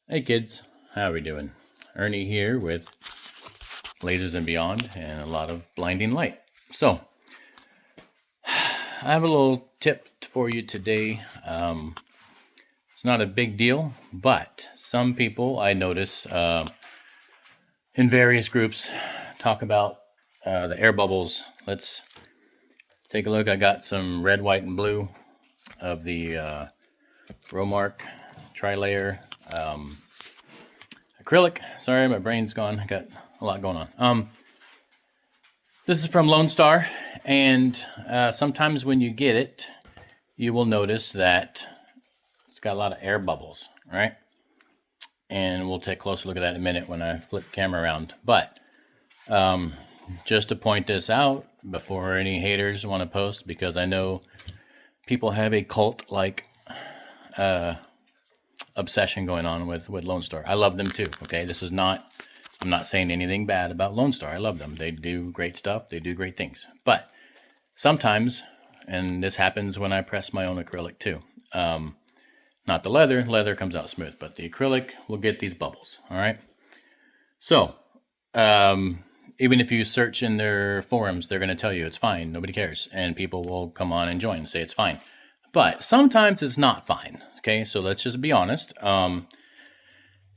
Hey kids, how are we doing? Ernie here with Lasers and Beyond and a lot of blinding light. So, I have a little tip for you today. It's not a big deal, but some people I notice in various groups talk about the air bubbles. Let's take a look. I got some red, white, and blue of the Rowmark Tri Layer Acrylic. Sorry, my brain's gone. I got a lot going on. This is from Lonestar, and sometimes when you get it, you will notice that it's got a lot of air bubbles, right? And we'll take a closer look at that in a minute when I flip the camera around. But just to point this out before any haters want to post, because I know people have a cult-like obsession going on with Lonestar. I love them too. Okay, I'm not saying anything bad about Lonestar. I love them. They do great stuff. They do great things. But sometimes, and this happens when I press my own acrylic too. Not the leather. Leather comes out smooth, but the acrylic will get these bubbles. All right. So even if you search in their forums, they're going to tell you it's fine. Nobody cares, and people will come on and join and say it's fine. But sometimes it's not fine. Okay, so let's just be honest.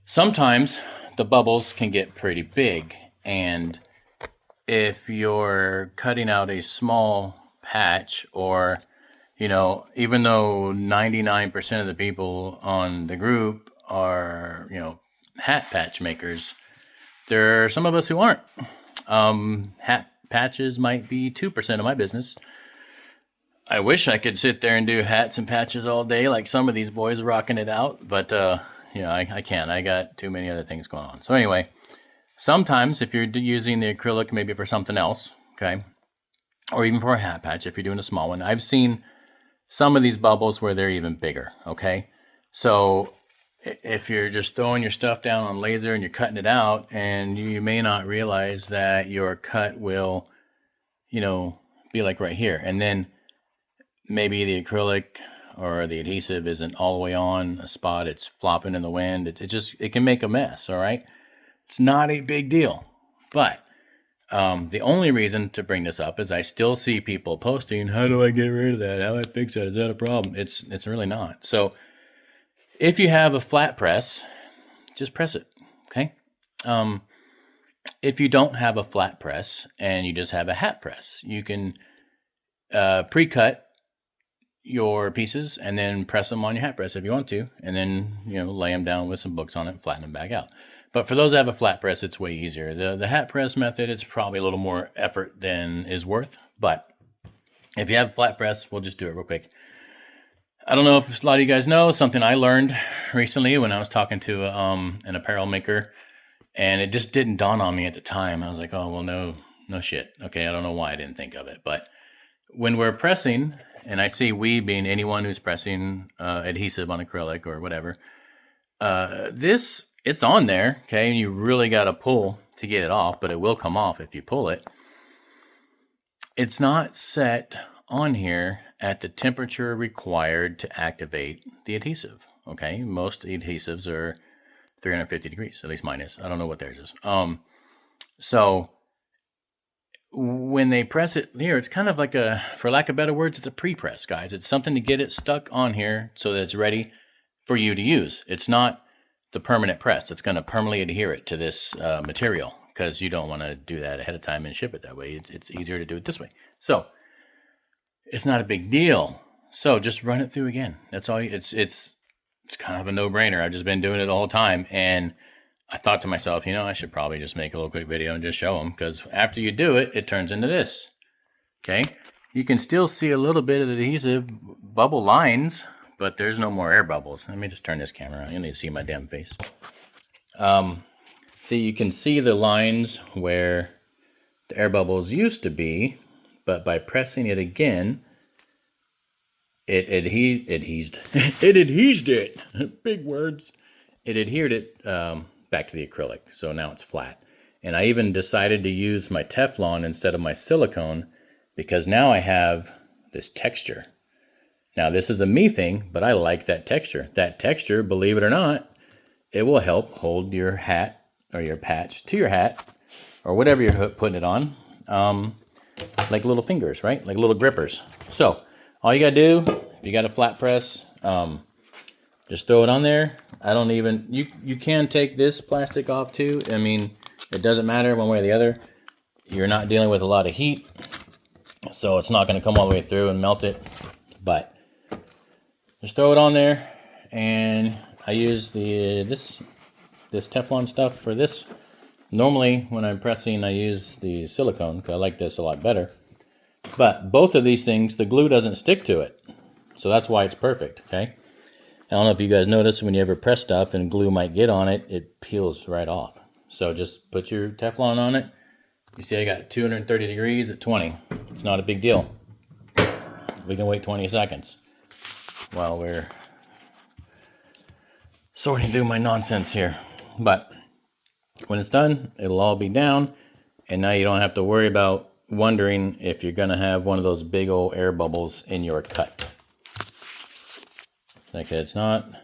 Sometimes the bubbles can get pretty big, and if you're cutting out a small patch, or even though 99% of the people on the group are hat patch makers, there are some of us who aren't. Hat patches might be 2% of my business. I wish I could sit there and do hats and patches all day like some of these boys rocking it out, but I can't. I got too many other things going on. So anyway, sometimes if you're using the acrylic maybe for something else, okay, or even for a hat patch, if you're doing a small one, I've seen some of these bubbles where they're even bigger, okay? So if you're just throwing your stuff down on laser and you're cutting it out, and you may not realize that your cut will, be like right here, and then maybe the acrylic or the adhesive isn't all the way on a spot, it's flopping in the wind. It can make a mess, all right? It's not a big deal. But the only reason to bring this up is I still see people posting, how do I get rid of that? How do I fix that? Is that a problem? It's really not. So if you have a flat press, just press it, okay? If you don't have a flat press and you just have a hat press, you can pre-cut your pieces and then press them on your hat press if you want to, and then lay them down with some books on it and flatten them back out. But for those that have a flat press, it's way easier. The hat press method, it's probably a little more effort than is worth, but if you have a flat press, we'll just do it real quick. I don't know if a lot of you guys know something I learned recently when I was talking to an apparel maker, and it just didn't dawn on me at the time. I was like, oh well, no shit. Okay, I don't know why I didn't think of it, but when we're pressing, and I see we being anyone who's pressing adhesive on acrylic or whatever, it's on there, okay, and you really got to pull to get it off, but it will come off if you pull it. It's not set on here at the temperature required to activate the adhesive, okay? Most adhesives are 350 degrees, at least mine is. I don't know what theirs is. So when they press it here, it's kind of like for lack of better words, it's a pre-press, guys. It's something to get it stuck on here so that it's ready for you to use. It's not the permanent press. It's going to permanently adhere it to this material, because you don't want to do that ahead of time and ship it that way. It's easier to do it this way. So it's not a big deal. So just run it through again. That's all. It's kind of a no-brainer. I've just been doing it the whole time, and I thought to myself, I should probably just make a little quick video and just show them, because after you do it, it turns into this. Okay, you can still see a little bit of the adhesive bubble lines, but there's no more air bubbles. Let me just turn this camera on. You need to see my damn face. See, you can see the lines where the air bubbles used to be, but by pressing it again, it adhesed it. Big words. It adhered it back to the acrylic, so now it's flat. And I even decided to use my Teflon instead of my silicone, because now I have this texture. Now this is a me thing, but I like that texture. That texture, believe it or not, it will help hold your hat or your patch to your hat or whatever you're putting it on, like little fingers, right? Like little grippers. So all you gotta do, if you got a flat press, just throw it on there. I don't even, you can take this plastic off too. I mean, it doesn't matter one way or the other. You're not dealing with a lot of heat, so it's not gonna come all the way through and melt it. But just throw it on there, and I use this Teflon stuff for this. Normally, when I'm pressing, I use the silicone because I like this a lot better. But both of these things, the glue doesn't stick to it, so that's why it's perfect. Okay. I don't know if you guys notice when you ever press stuff and glue might get on it, it peels right off. So just put your Teflon on it. You see I got 230 degrees at 20. It's not a big deal. We can wait 20 seconds while we're sorting through my nonsense here. But when it's done, it'll all be down, and now you don't have to worry about wondering if you're gonna have one of those big old air bubbles in your cut. Like, it's not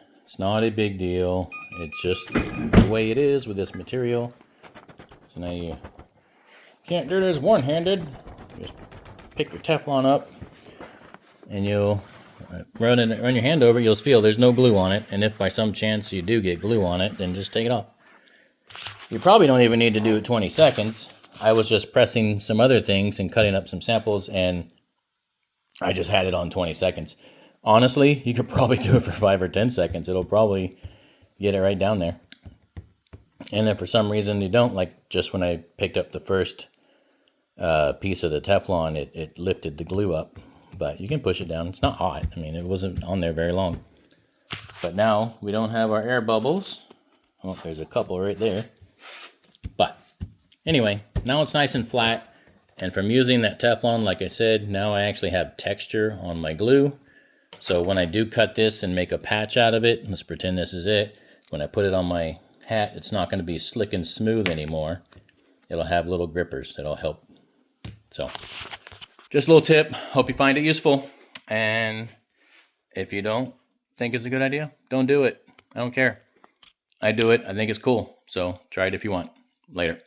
a big deal. It's just the way it is with this material. So now you can't do this one-handed. Just pick your Teflon up, and you'll run your hand over. You'll feel there's no glue on it. And if by some chance you do get glue on it, then just take it off. You probably don't even need to do it 20 seconds. I was just pressing some other things and cutting up some samples, and I just had it on 20 seconds. Honestly, you could probably do it for 5 or 10 seconds. It'll probably get it right down there. And if for some reason you don't, like just when I picked up the first piece of the Teflon, it lifted the glue up. But you can push it down. It's not hot. I mean, it wasn't on there very long. But now we don't have our air bubbles. Oh, there's a couple right there. But anyway, now it's nice and flat. And from using that Teflon, like I said, now I actually have texture on my glue. So when I do cut this and make a patch out of it, let's pretend this is it. When I put it on my hat, it's not going to be slick and smooth anymore. It'll have little grippers that'll help. So just a little tip. Hope you find it useful. And if you don't think it's a good idea, don't do it. I don't care. I do it. I think it's cool. So try it if you want. Later.